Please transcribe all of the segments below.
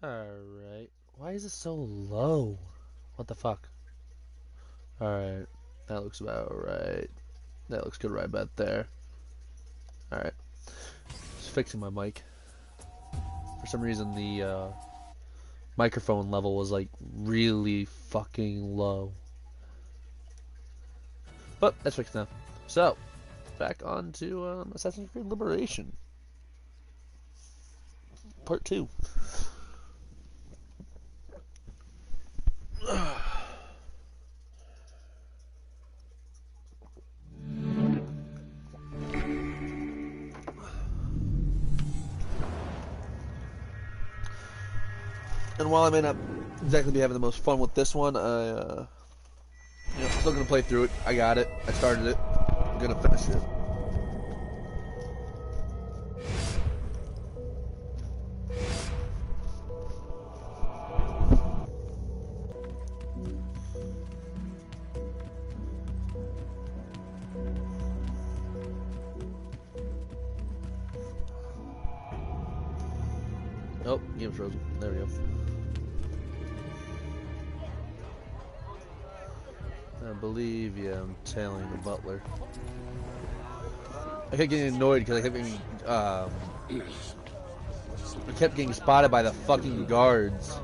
Alright. Why is it so low? What the fuck? Alright. That looks about right. That looks good right about there. Alright. Just fixing my mic. For some reason the microphone level was like really fucking low. But that's fixed now. So, back on to Assassin's Creed Liberation. Part 2. And while I may not exactly be having the most fun with this one, still gonna play through it. I got it. I started it. I'm gonna finish it. Oh, game's frozen. There we go. I believe, yeah, I'm tailing the butler. I kept getting annoyed because I kept getting spotted by the fucking guards,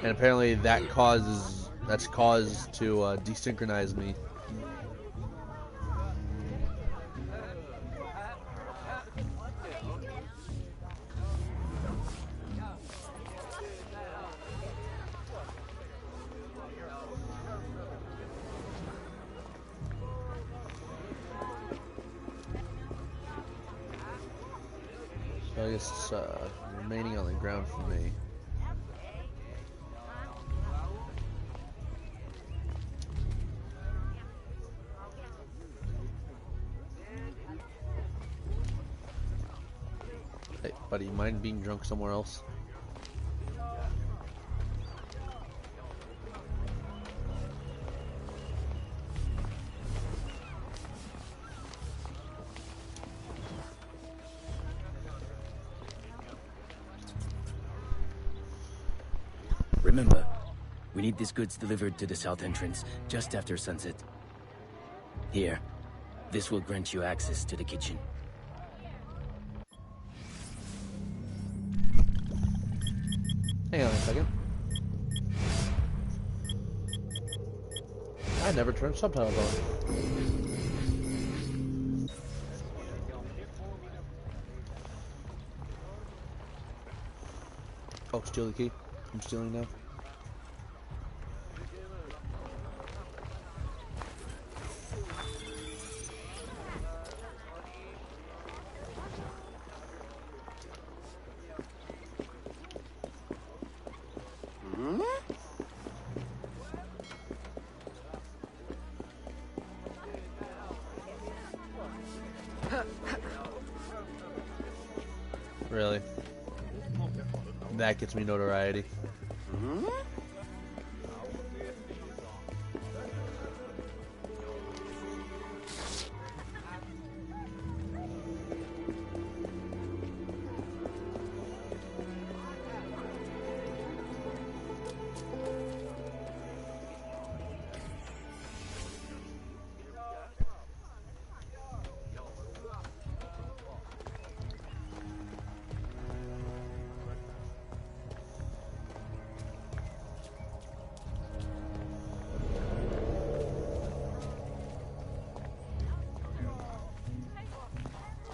and apparently that's caused to desynchronize me. So I guess it's remaining on the ground for me. Hey, buddy, you mind being drunk somewhere else? Remember, we need these goods delivered to the south entrance just after sunset. Here, this will grant you access to the kitchen. Hang on a second. I never turned subtitles on. Oh, steal the key. I'm stealing now. Really? That gets me notoriety.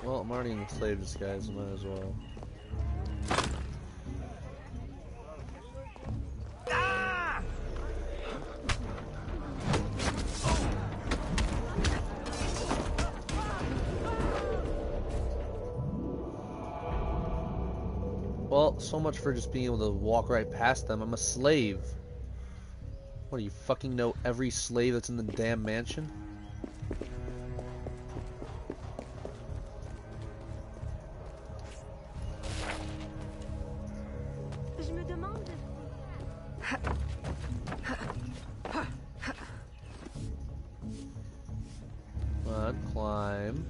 Well, I'm already in the slave disguise, might as well. Well, so much for just being able to walk right past them. I'm a slave. What, do you fucking know every slave that's in the damn mansion? Come on, climb.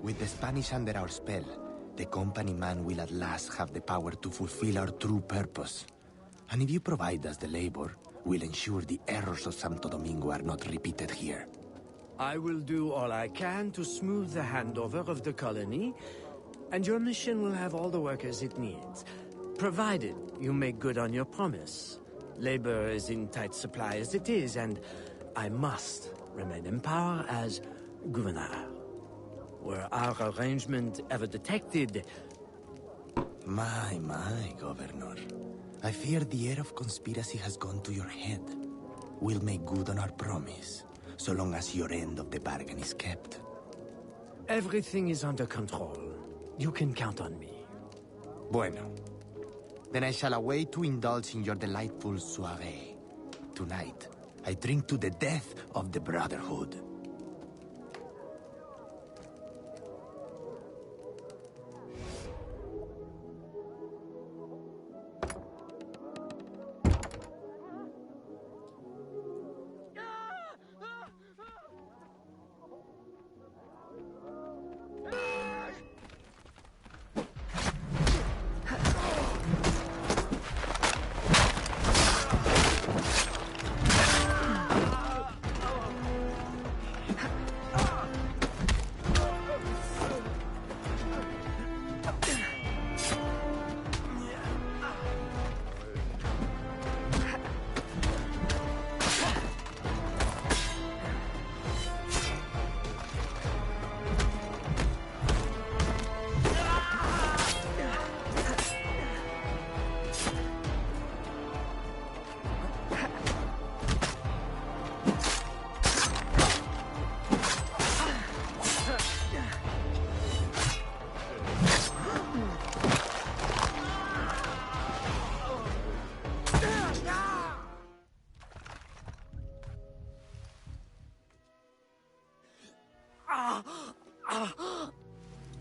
With the Spanish under our spell, the company man will at last have the power to fulfill our true purpose. And if you provide us the labor, we'll ensure the errors of Santo Domingo are not repeated here. I will do all I can to smooth the handover of the colony, and your mission will have all the workers it needs, provided you make good on your promise. Labor is in tight supply as it is, and I must remain in power as governor. Were our arrangement ever detected... My, Governor. I fear the air of conspiracy has gone to your head. We'll make good on our promise, so long as your end of the bargain is kept. Everything is under control. You can count on me. Bueno. Then I shall await to indulge in your delightful soirée. Tonight, I drink to the death of the Brotherhood.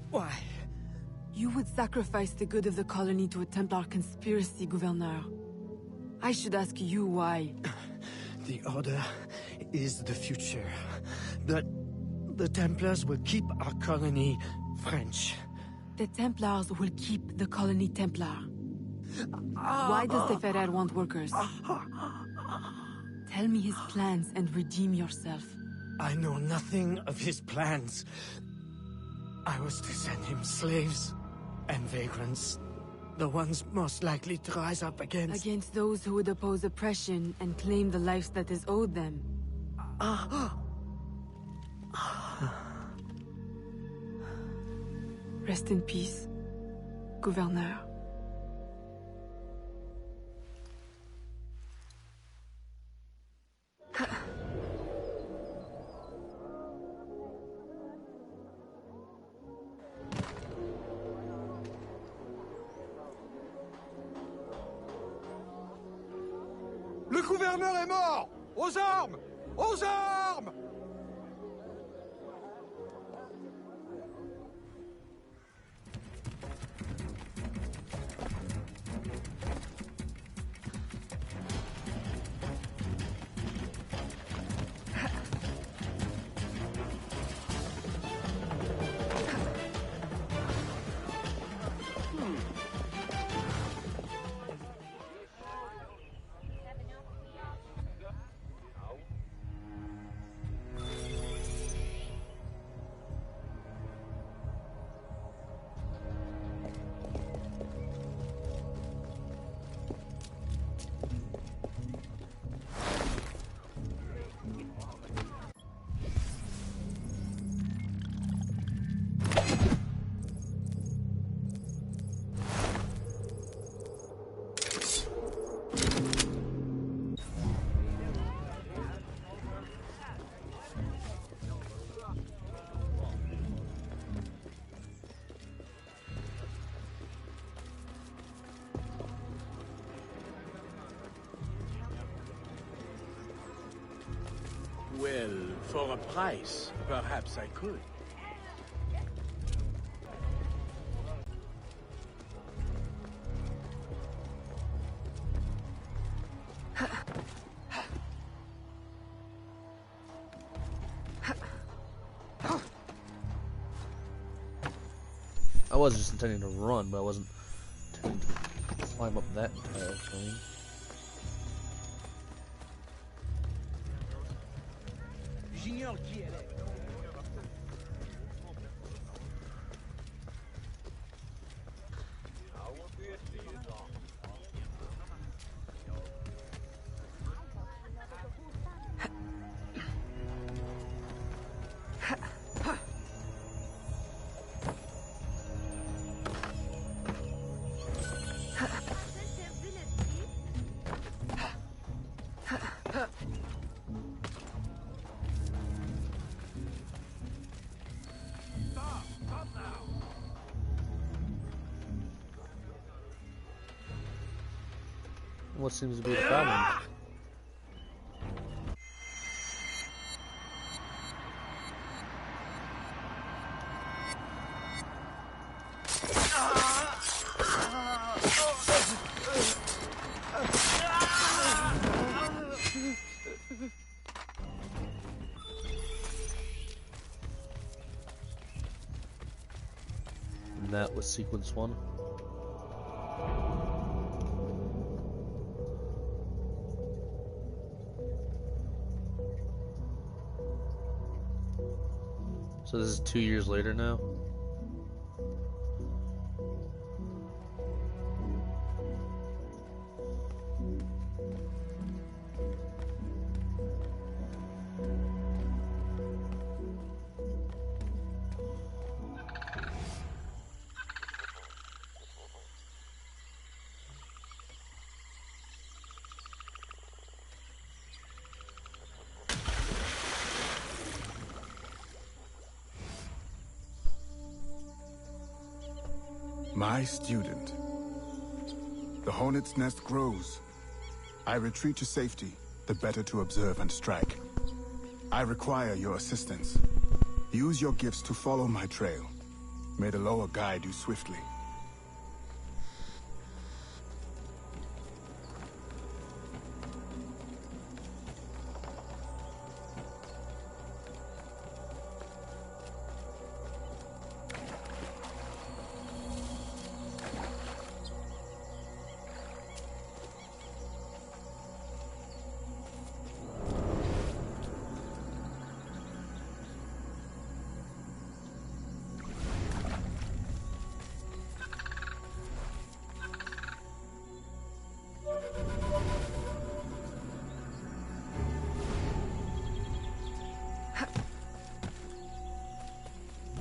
Why? You would sacrifice the good of the colony to a Templar conspiracy, Gouverneur. I should ask you why. The Order is the future. The Templars will keep our colony French. The Templars will keep the colony Templar. Why does the Ferrer want workers? Tell me his plans and redeem yourself. I know nothing of his plans. I was to send him slaves and vagrants. The ones most likely to rise up against... Against those who would oppose oppression and claim the life that is owed them. Rest in peace, Gouverneur. Le gouverneur est mort! Aux armes! Aux armes! Well, for a price, perhaps I could. I was just intending to run, but I wasn't intending to climb up that entire thing. J'ignore qui elle est. What seems to be the problem? And that was sequence 1. So this is 2 years later now? My student. The hornet's nest grows. I retreat to safety, the better to observe and strike. I require your assistance. Use your gifts to follow my trail. May the lower guide you swiftly.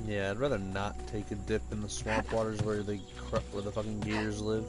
Yeah, I'd rather not take a dip in the swamp waters where the fucking gators live.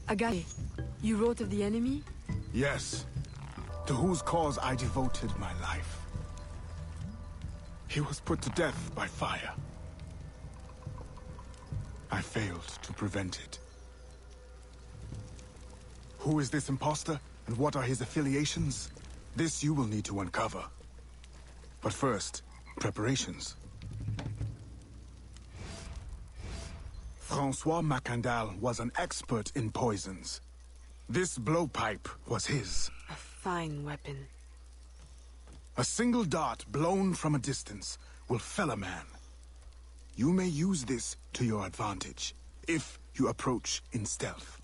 Agae, you wrote of the enemy? Yes, to whose cause I devoted my life. He was put to death by fire. I failed to prevent it. Who is this imposter, and what are his affiliations? This you will need to uncover. But first, preparations. Francois Macandal was an expert in poisons. This blowpipe was his. A fine weapon. A single dart blown from a distance will fell a man. You may use this to your advantage, if you approach in stealth.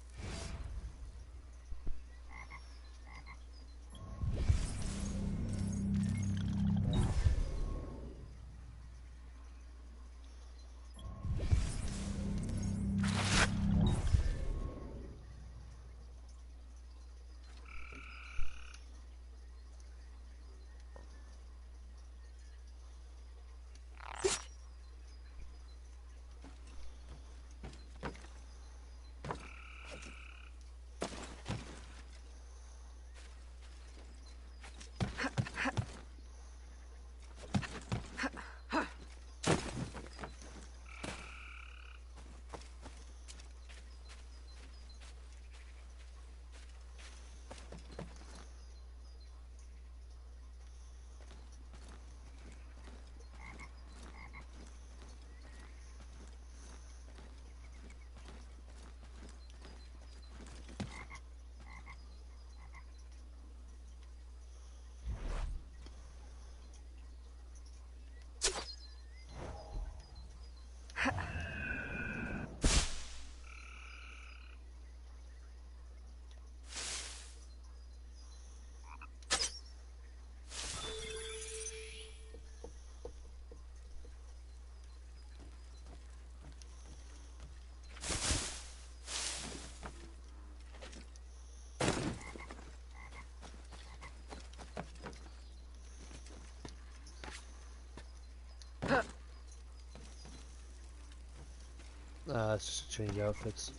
It's just to change outfits.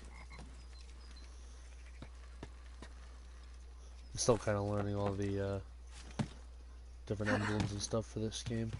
I'm still kind of learning all the different emblems and stuff for this game.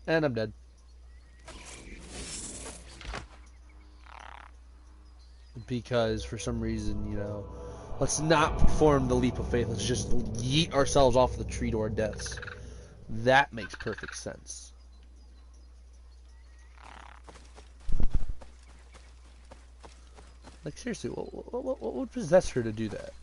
And I'm dead. Because for some reason, you know, let's not perform the leap of faith. Let's just yeet ourselves off the tree to our deaths. That makes perfect sense. Like, seriously, what would possess her to do that?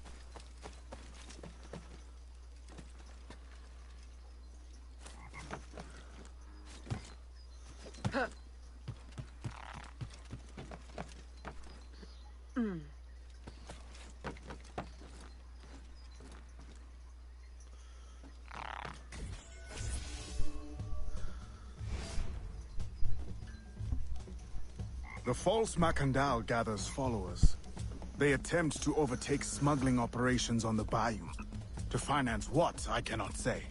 The false Macandal gathers followers. They attempt to overtake smuggling operations on the bayou. To finance what, I cannot say.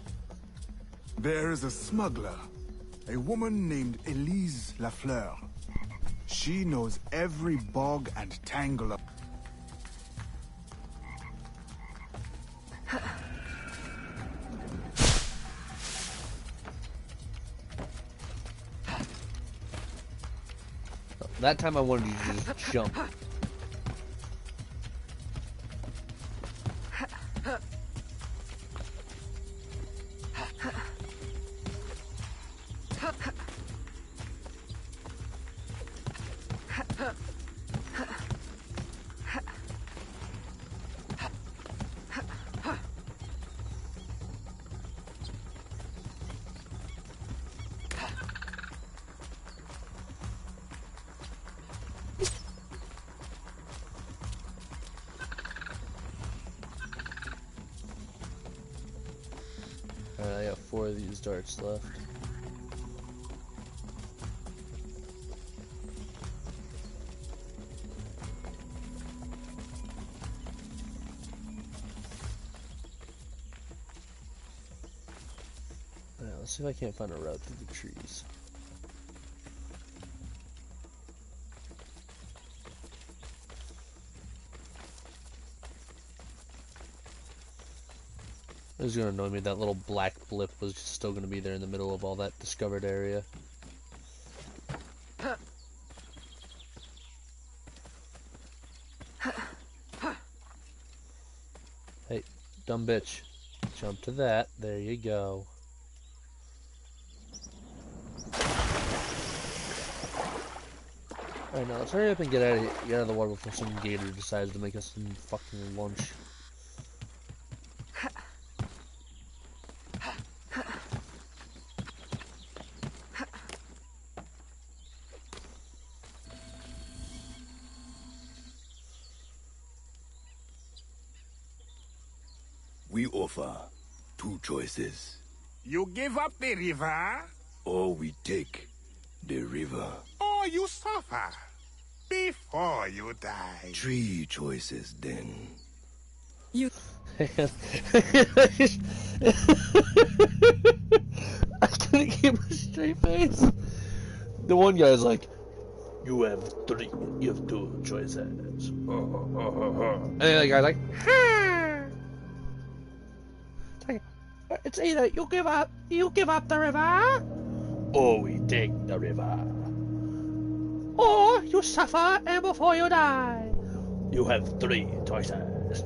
There is a smuggler, a woman named Elise Lafleur. She knows every bog and tangle of... That time I wanted to just jump. starts left. Alright, let's see if I can't find a route through the trees. It was gonna annoy me that little black blip was just still gonna be there in the middle of all that discovered area. Hey, dumb bitch. Jump to that. There you go. Alright, now let's hurry up and get out of the water before some gator decides to make us some fucking lunch. We offer two choices. You give up the river, Or we take the river. or you suffer before you die. Three choices then. You... I couldn't keep a straight face. The one guy's like, you have two choices. And the other guy's like, it's either you give up the river, or we take the river, or you suffer and before you die. You have three choices.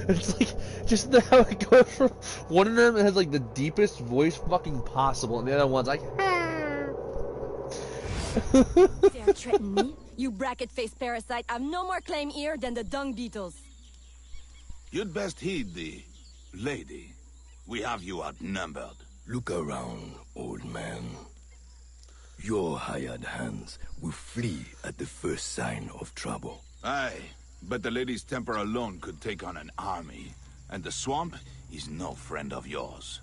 It's like just how it goes from one of them has like the deepest voice fucking possible, and the other one's like, Dare threaten me? You bracket-faced parasite. I've no more claim here than the dung beetles. You'd best heed the lady. We have you outnumbered. Look around, old man. Your hired hands will flee at the first sign of trouble. Aye, but the lady's temper alone could take on an army, and the swamp is no friend of yours.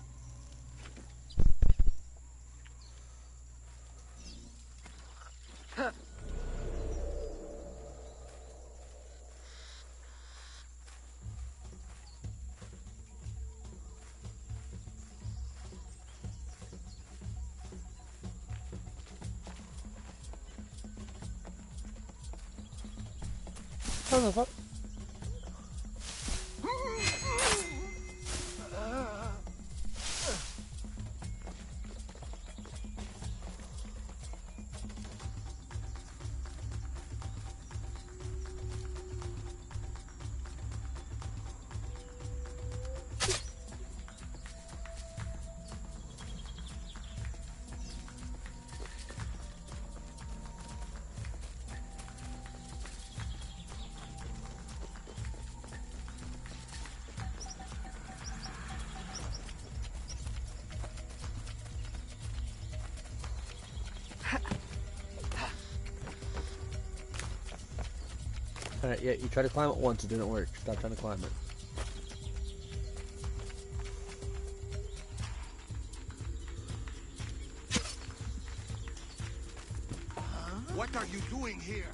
what the fuck? Alright, yeah, you tried to climb it once, it didn't work. Stop trying to climb it. What are you doing here?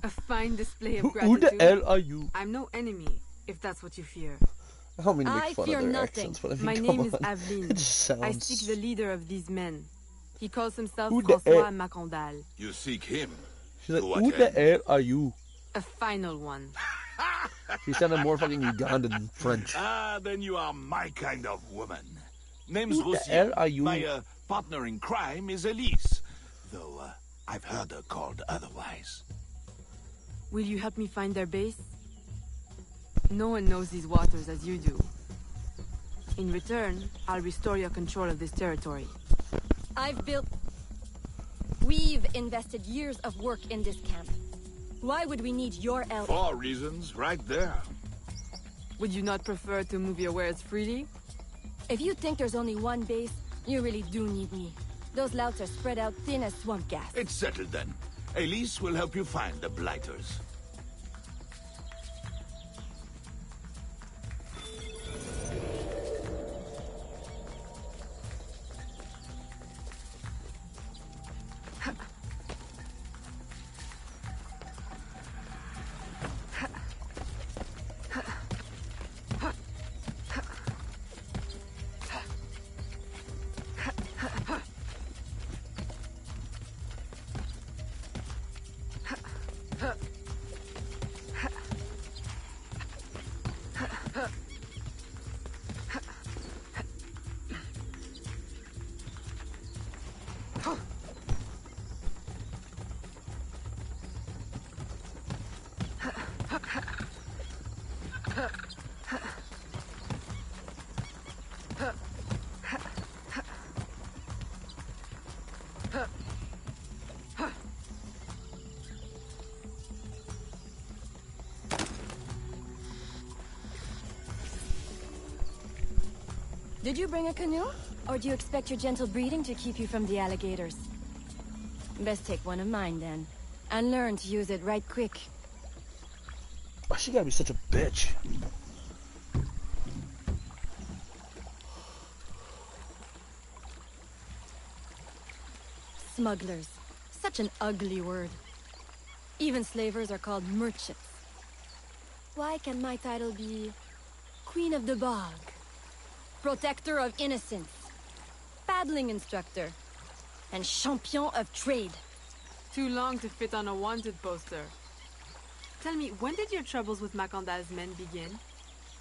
A fine display of Who gratitude. the hell are you? I'm no enemy, if that's what you fear. I don't mean to I make fun fear of their nothing. accents, but I mean, My come name is on. Aveline. It just sounds... I seek the leader of these men. He calls himself Who the François hell- Macondal. You seek him. She's like, To what who the end? hell are you? A final one. She sounded more fucking Ugandan than French. Ah, then you are my kind of woman. Name's Who the Lucia. hell are you? My partner in crime is Elise. Though I've heard her called otherwise. Will you help me find their base? No one knows these waters as you do. In return, I'll restore your control of this territory. We've invested years of work in this camp. Why would we need your help? 4 reasons, right there. Would you not prefer to move your wares freely? If you think there's only one base, you really do need me. Those louts are spread out thin as swamp gas. It's settled then. Elise will help you find the Blighters. Did you bring a canoe? Or do you expect your gentle breeding to keep you from the alligators? Best take one of mine then. And learn to use it right quick. Why she gotta be such a bitch? Smugglers. Such an ugly word. Even slavers are called merchants. Why can my title be Queen of the Bog? Protector of Innocence, paddling instructor, and champion of trade. Too long to fit on a wanted poster. Tell me, when did your troubles with Macandal's men begin?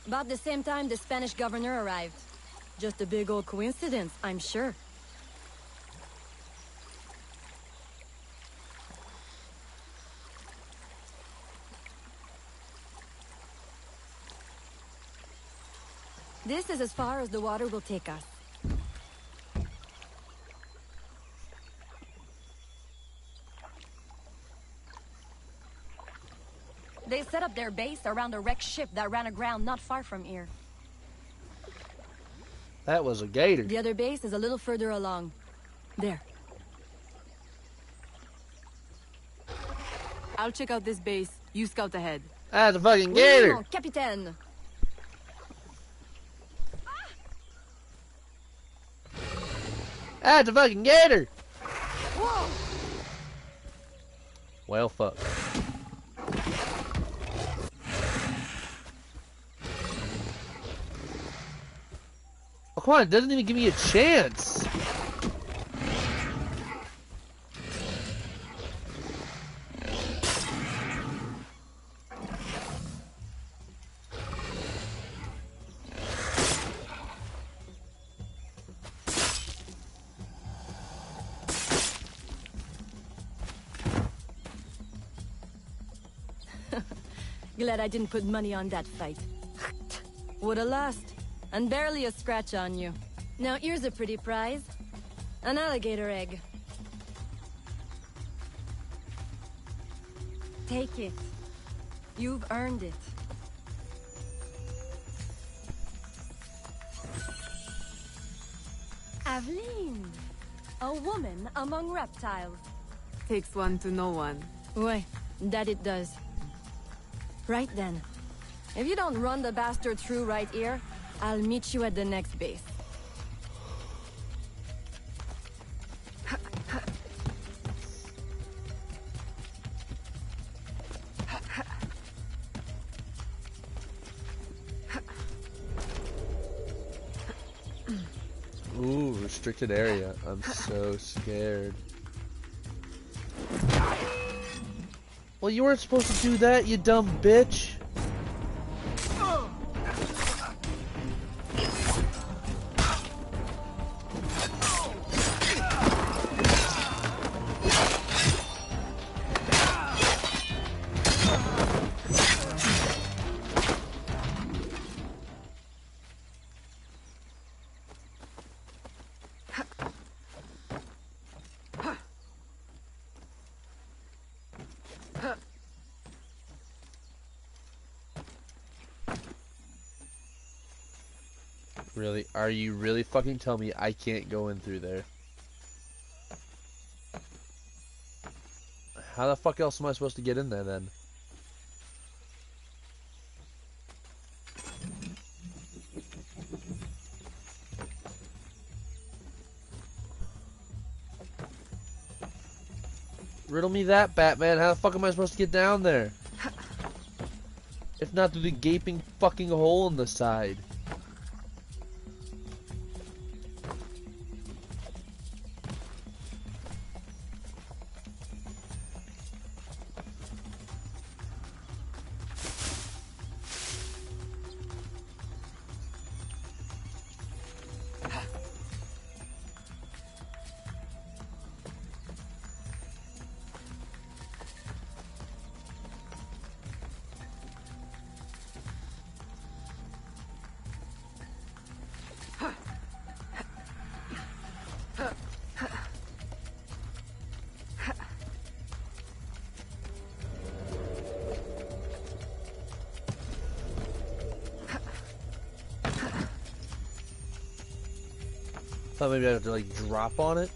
About the same time the Spanish governor arrived. Just a big old coincidence, I'm sure. This is as far as the water will take us. They set up their base around a wrecked ship that ran aground not far from here. That was a gator. The other base is a little further along. There. I'll check out this base. You scout ahead. That's a fucking Oui, gator. mon capitaine. That's a fucking gator. Whoa. Well, fuck. Oh, come on, it doesn't even give me a chance. Glad I didn't put money on that fight. Woulda lost. And barely a scratch on you. Now here's a pretty prize. An alligator egg. Take it. You've earned it. Aveline. A woman among reptiles. Takes one to know one. Ouais, that it does. Right then. If you don't run the bastard through right here, I'll meet you at the next base. Ooh, restricted area. I'm so scared. Well, you weren't supposed to do that, you dumb bitch. Really? Are you really fucking telling me I can't go in through there? How the fuck else am I supposed to get in there then? Riddle me that, Batman. How the fuck am I supposed to get down there? If not through the gaping fucking hole in the side. Thought maybe I have to like drop on it.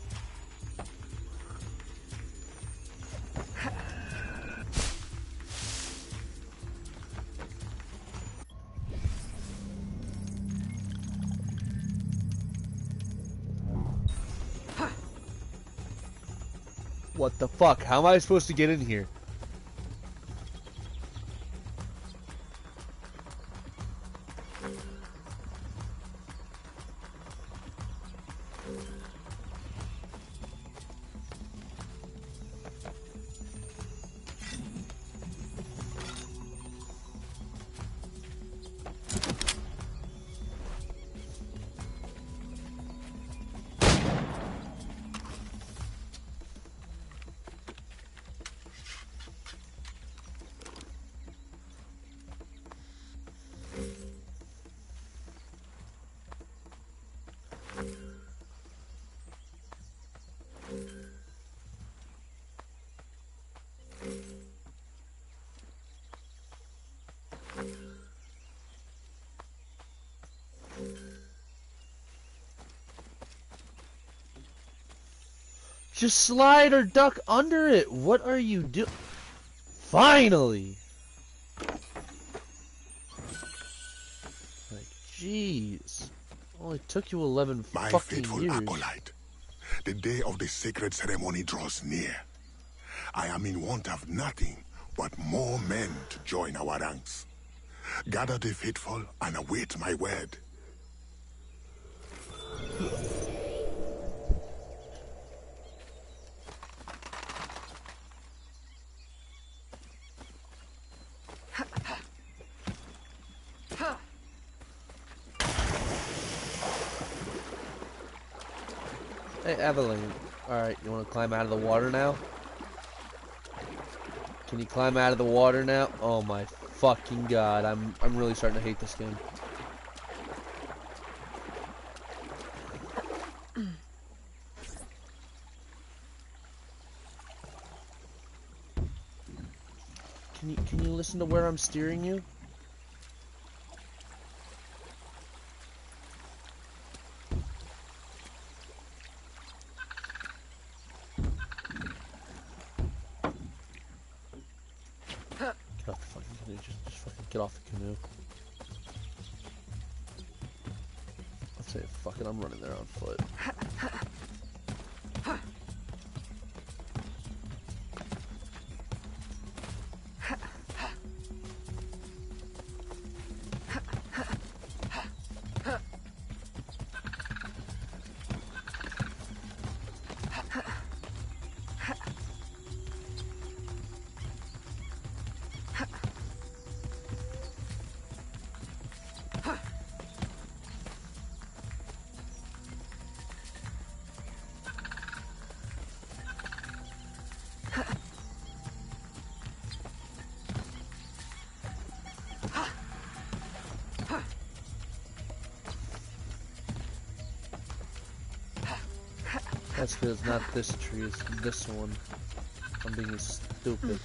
What the fuck? How am I supposed to get in here? Just slide or duck under it. What are you doing? Finally! Like, jeez. Only took you 11 My fucking faithful years. acolyte, the day of the sacred ceremony draws near. I am in want of nothing but more men to join our ranks. Gather the faithful and await my word. Hey, Evelyn. Alright, you want to climb out of the water now? Can you climb out of the water now? Oh my fucking god, I'm really starting to hate this game. Can you listen to where I'm steering you? Get off the fucking canoe, just fucking get off the canoe. Let's say fuck it, I'm running there on foot. That's because it's not this tree, it's this one. I'm being stupid.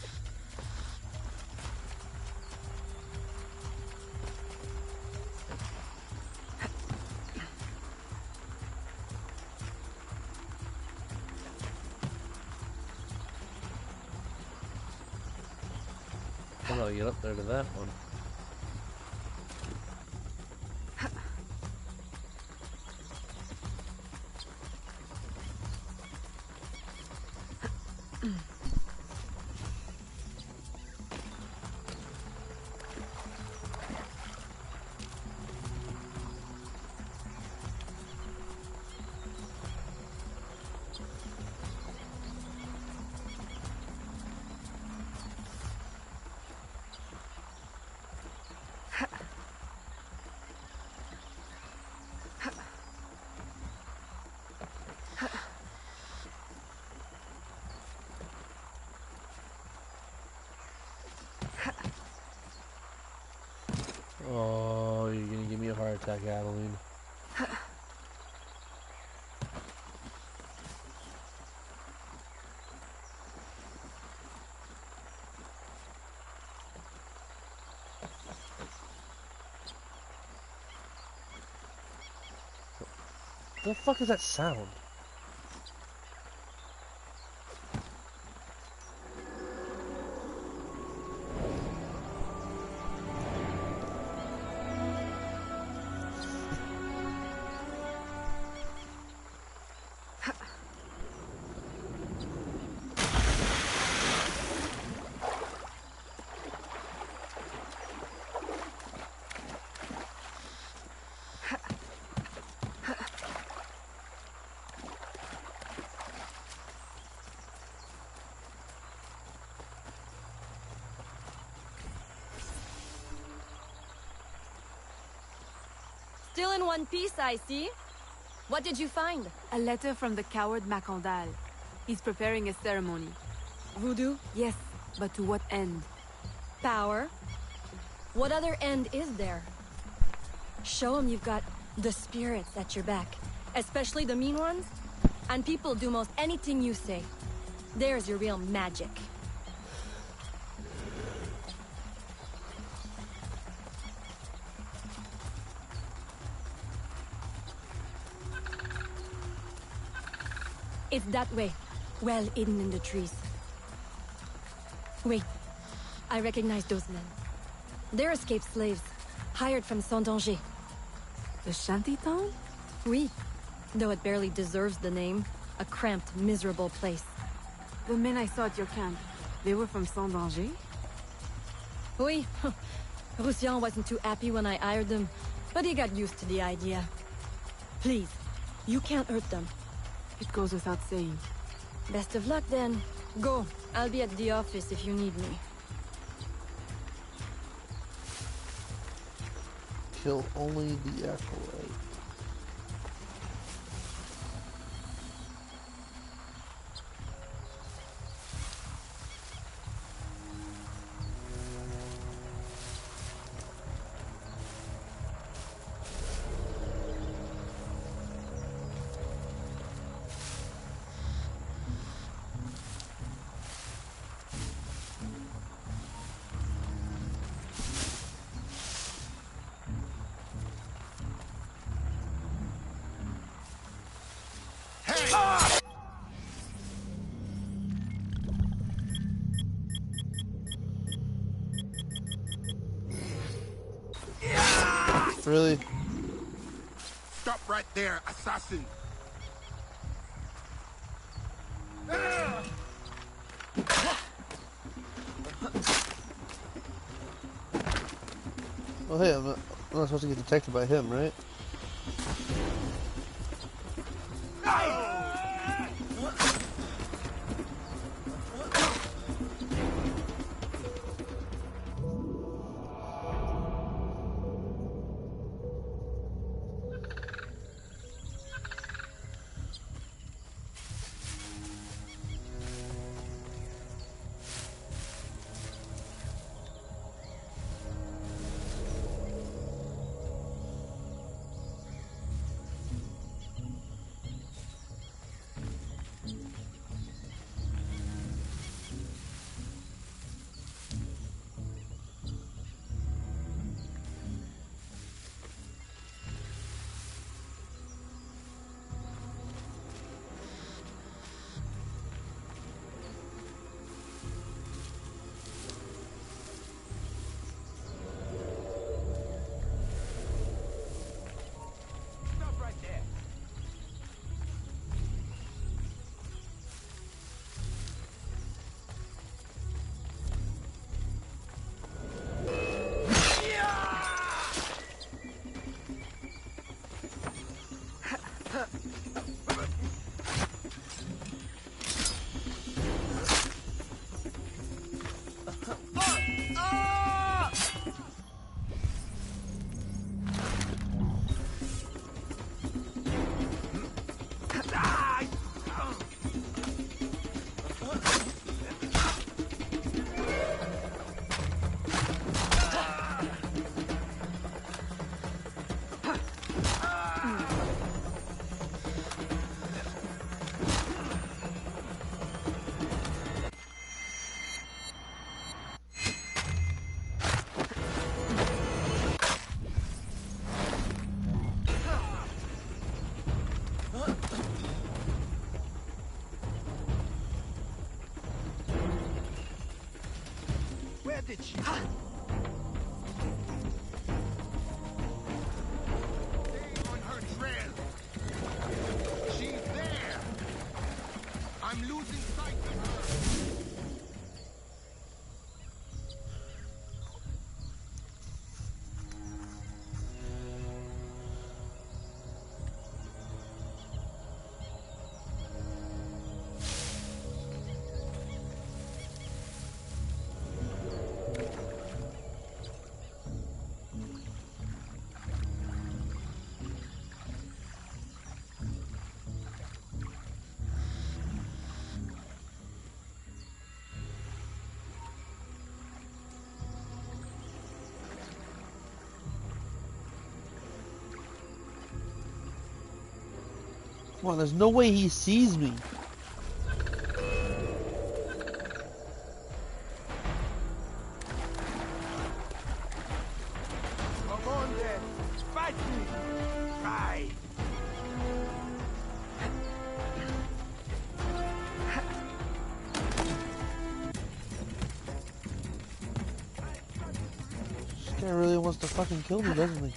gotta get up there to that one. Oh, you're gonna give me a heart attack, Adeline. The fuck is that sound? Still in one piece, I see. What did you find? A letter from the coward Macandal. He's preparing a ceremony. Voodoo? Yes, but to what end? Power? What other end is there? Show him you've got the spirits at your back. Especially the mean ones. And people do most anything you say. There's your real magic. It's that way. Well hidden in the trees. Wait. I recognize those men. They're escaped slaves. Hired from Saint-Danger. The shantytown? Oui. Though it barely deserves the name. A cramped, miserable place. The men I saw at your camp, they were from Saint-Danger? Oui. Roussillon wasn't too happy when I hired them, but he got used to the idea. Please, you can't hurt them. It goes without saying. Best of luck then. Go. I'll be at the office if you need me. Kill only the acolyte. Really? Stop right there, assassin! Well, hey, I'm not supposed to get detected by him, right? advantage. Stay on her trail. She's there. I'm losing sight of her. Come on, there's no way he sees me. Come on then. Fight me. Try. This guy really wants to fucking kill me, doesn't he?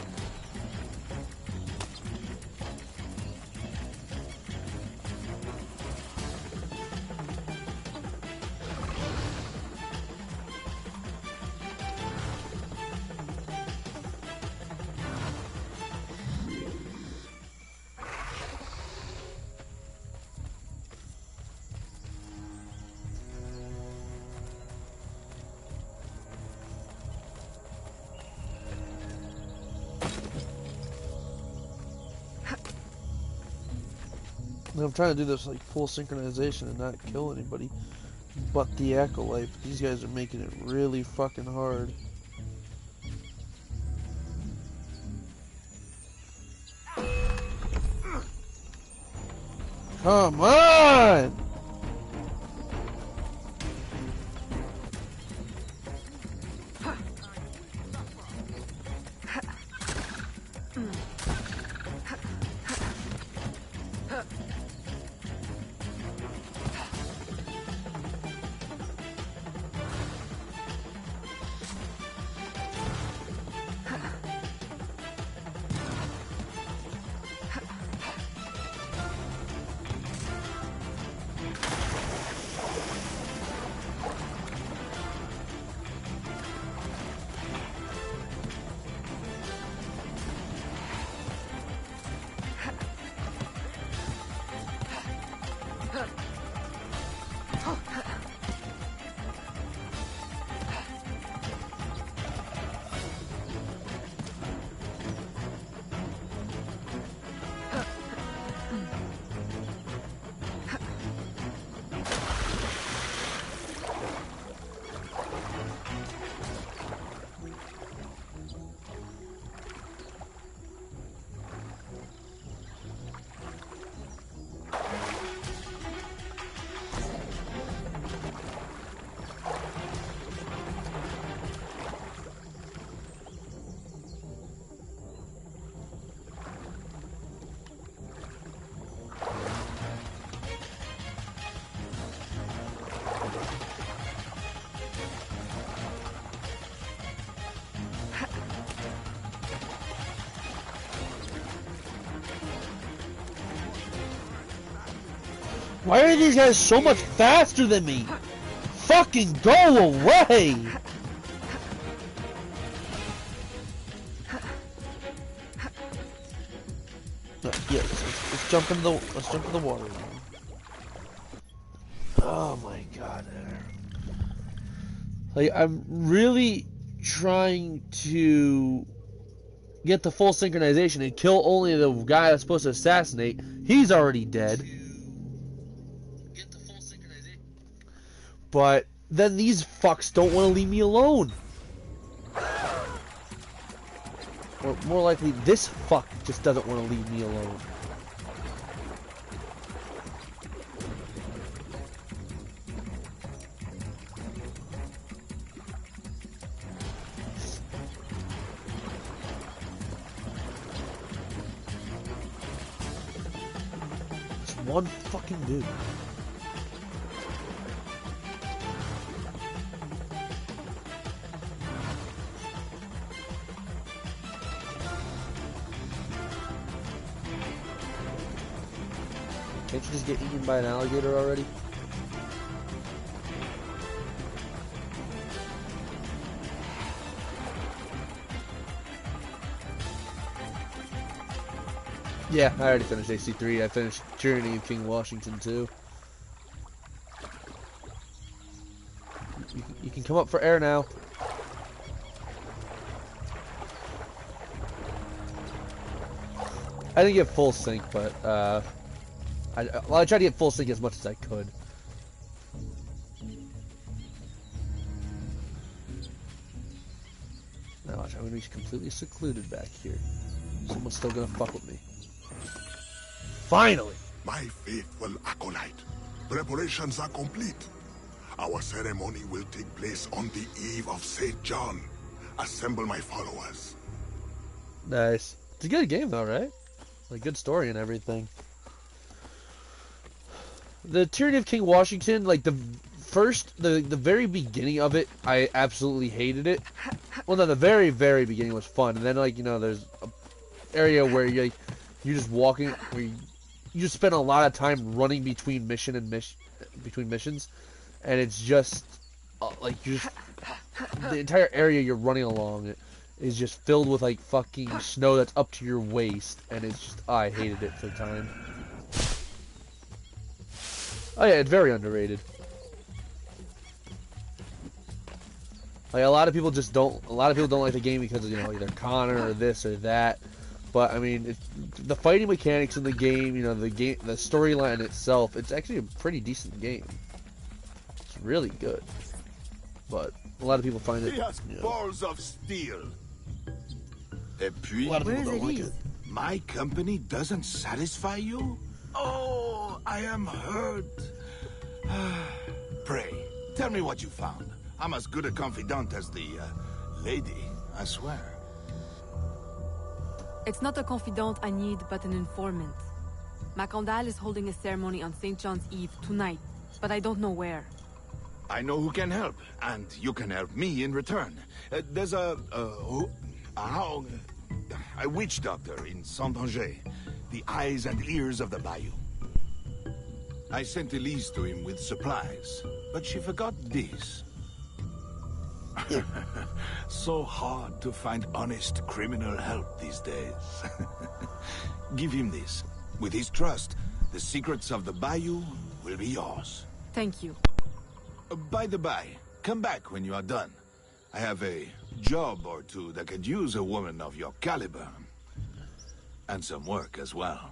I'm trying to do this like full synchronization and not kill anybody but the Acolyte. But these guys are making it really fucking hard. Come on! Why are these guys so much faster than me? Fucking go away! No, yeah, let's jump into the water. Oh my god. Like, I'm really trying to get the full synchronization and kill only the guy that's supposed to assassinate. He's already dead. But then these fucks don't want to leave me alone. Or more likely, this fuck just doesn't want to leave me alone. Just one fucking dude. Can't you just get eaten by an alligator already? Yeah, I already finished AC3. I finished Tyranny of King Washington too. You can come up for air now. I didn't get full sync, but I tried to get full sync as much as I could. Now watch, I'm gonna be completely secluded back here. Someone's still gonna fuck with me. Finally! My faithful acolyte, preparations are complete. Our ceremony will take place on the eve of St. John. Assemble my followers. Nice. It's a good game though, right? Like, good story and everything. The Tyranny of King Washington, like, the very beginning of it, I absolutely hated it. Well, no, the very, very beginning was fun. And then, like, you know, there's an area where you're just walking, where you just spend a lot of time running between between missions. And it's just, like, the entire area you're running along is just filled with, like, fucking snow that's up to your waist. And it's just, I hated it for the time. Oh yeah, it's very underrated. Like, a lot of people don't like the game because, you know, either Connor or this or that. But I mean, the fighting mechanics in the game, you know, the storyline itself, it's actually a pretty decent game. It's really good. But a lot of people find it. He has you know, balls of steel. Et puis, a lot of people don't like it. My company doesn't satisfy you? Oh, I am hurt. Pray, tell me what you found. I'm as good a confidant as the lady, I swear. It's not a confidant I need, but an informant. Macandal is holding a ceremony on St. John's Eve tonight, but I don't know where. I know who can help, and you can help me in return. There's a witch doctor in Saint-Anger, the eyes and ears of the bayou. I sent Elise to him with supplies, but she forgot this. So hard to find honest criminal help these days. Give him this. With his trust, the secrets of the bayou will be yours. Thank you. By the by, come back when you are done. I have a job or two that could use a woman of your caliber. And some work as well.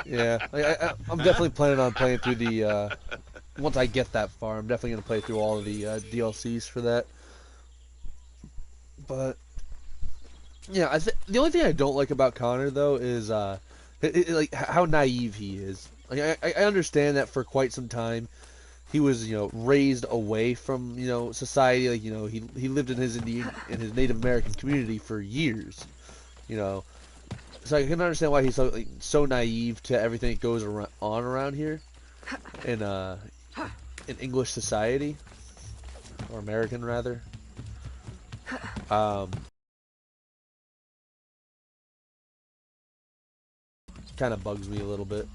Yeah, I'm definitely planning on playing through the, once I get that far, I'm definitely going to play through all of the DLCs for that. But, yeah, the only thing I don't like about Connor, though, is, like, how naive he is. Like, I understand that for quite some time, he was, you know, raised away from, you know, society. Like, you know, he lived in his Native American community for years, you know. So I can understand why he's so naive to everything that goes on around here in English society, or American rather. Kind of bugs me a little bit.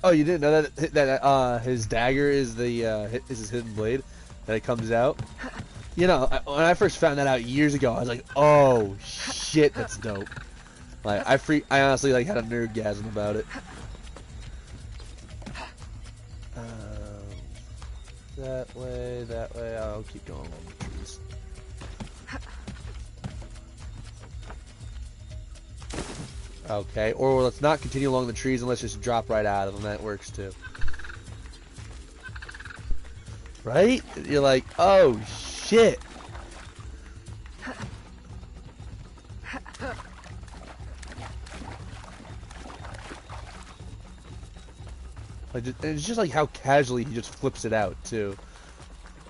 Oh, you didn't know that his dagger is his hidden blade, that it comes out? You know, when I first found that out years ago, I was like, oh shit, that's dope. Like, I honestly like had a nerdgasm about it. That way, I'll keep going along the trees. Okay, or let's not continue along the trees and let's just drop right out of them. That works too. Right? You're like, oh shit. Like, and it's just like how casually he just flips it out too.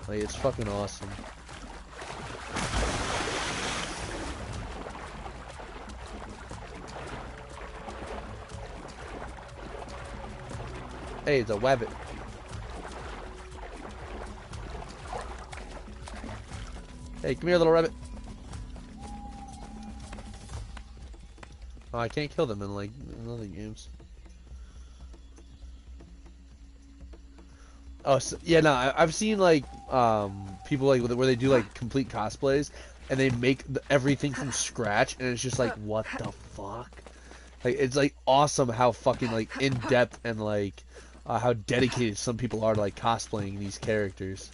Like, it's fucking awesome. Hey, it's a wabbit. Hey, come here, little rabbit. Oh, I can't kill them in like in other games. Oh, so, yeah, no, I've seen like people like where they do like complete cosplays and they make everything from scratch, and it's just like, what the fuck? Like, it's like awesome how fucking like in depth and like how dedicated some people are to like cosplaying these characters.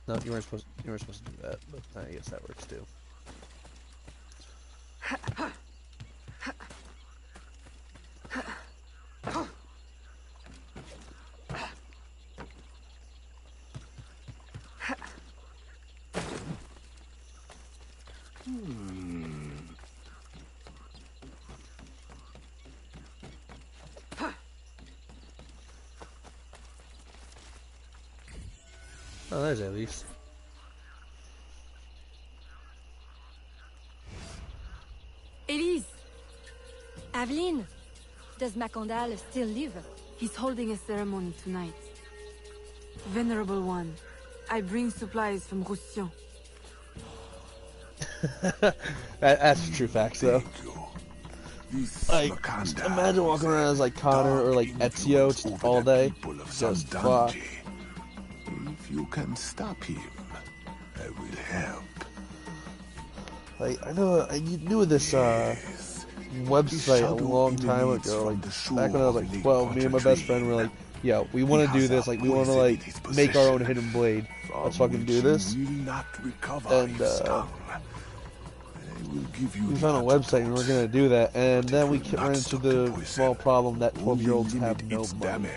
No, you weren't supposed to do that, but I guess that works too. Oh, there's at least. Elise! Aveline! Does Macondal still live? He's holding a ceremony tonight. Venerable One, I bring supplies from Roussillon. That's true facts, though. Like, just imagine walking around as like Connor or like Ezio just all day. Just fuck. If you can stop him, I will help. Like, I know I knew this website a long time ago. Like, back when I was like 12, me and my best friend were like, "Yo, we want to do this. Like, we want to like make our own hidden blade. Let's fucking do this." And we found a website and we're gonna do that. And then we ran into the small problem that 12-year-olds have no money.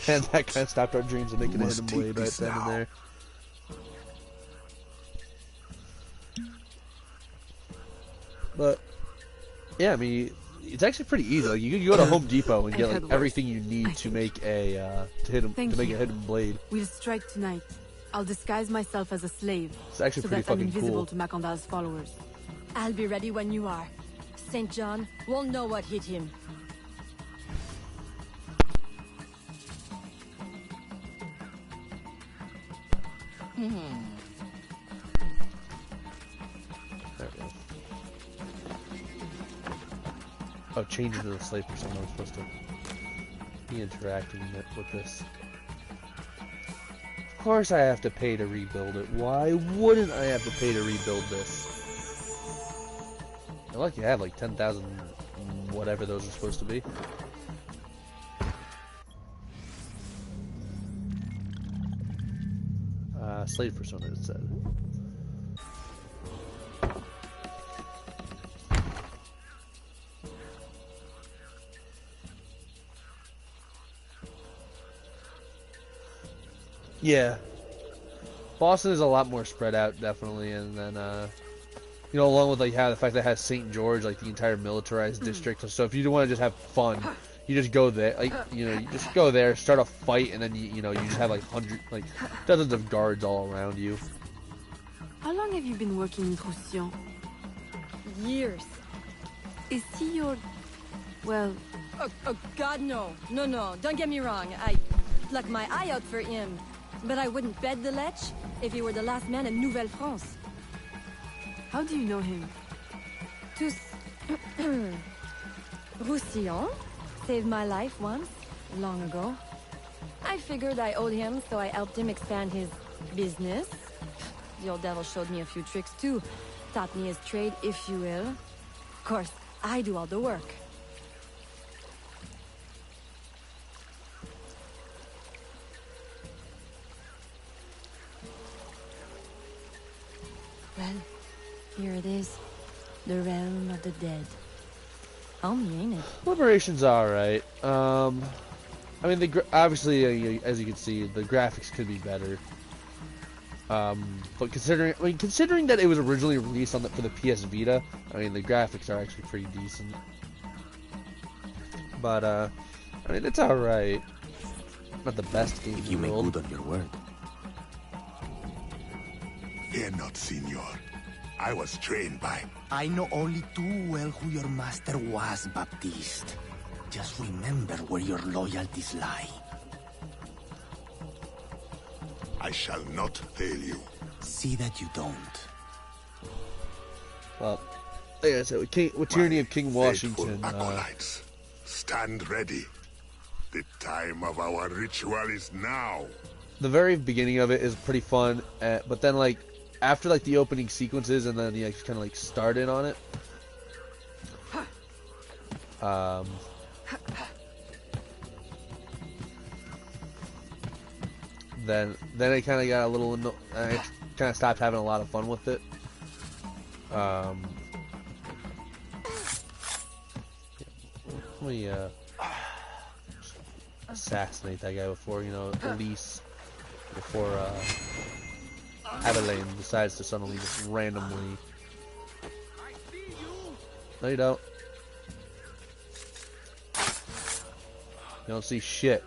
And that kind of stopped our dreams of making a hidden blade right then and there. But yeah, I mean, it's actually pretty easy. Like, you can go to Home Depot and get like everything you need to make a make a hidden blade. We'll strike tonight. I'll disguise myself as a slave. It's actually so pretty that I'm fucking invisible cool. to Macondal's followers. I'll be ready when you are. St. John won't know what hit him. There we go. Oh, change into the slave persona. I'm supposed to be interacting with this. Of course I have to pay to rebuild it. Why wouldn't I have to pay to rebuild this? You're lucky I have like 10,000 whatever those are supposed to be. Slave persona, it said. Yeah. Boston is a lot more spread out, definitely, and then, you know, along with, like, how the fact that it has St. George, like, the entire militarized district, so if you want to just have fun, you just go there, like, you know, you just go there, start a fight, and then, you know, you just have, like, dozens of guards all around you. How long have you been working in Roussillon? Years. Is he your... well... Oh, God, no. No, don't get me wrong. I pluck my eye out for him. But I wouldn't bet the Lech if he were the last man in Nouvelle France. How do you know him? Roussillon saved my life once, long ago. I figured I owed him, so I helped him expand his business. The old devil showed me a few tricks too. Taught me his trade, if you will. Of course, I do all the work. Well, here it is. The realm of the dead. Homey, ain't it? Liberation's alright. I mean, obviously, as you can see, the graphics could be better. But considering that it was originally released for the PS Vita, I mean, the graphics are actually pretty decent. But, I mean, it's alright. Not the best game in the world. You make good on your word. Fear not, Signor. I was trained by... I know only too well who your master was, Baptiste. Just remember where your loyalties lie. I shall not fail you. See that you don't. Well, like I said, with Tyranny of King Washington, acolytes, stand ready. The time of our ritual is now. The very beginning of it is pretty fun, but then like after like the opening sequences and then you kind of like start in on it. Then it kind of got a little. I kind of stopped having a lot of fun with it. Let me assassinate that guy before Elise, before Adeline decides to suddenly just randomly. No, you don't. You don't see shit.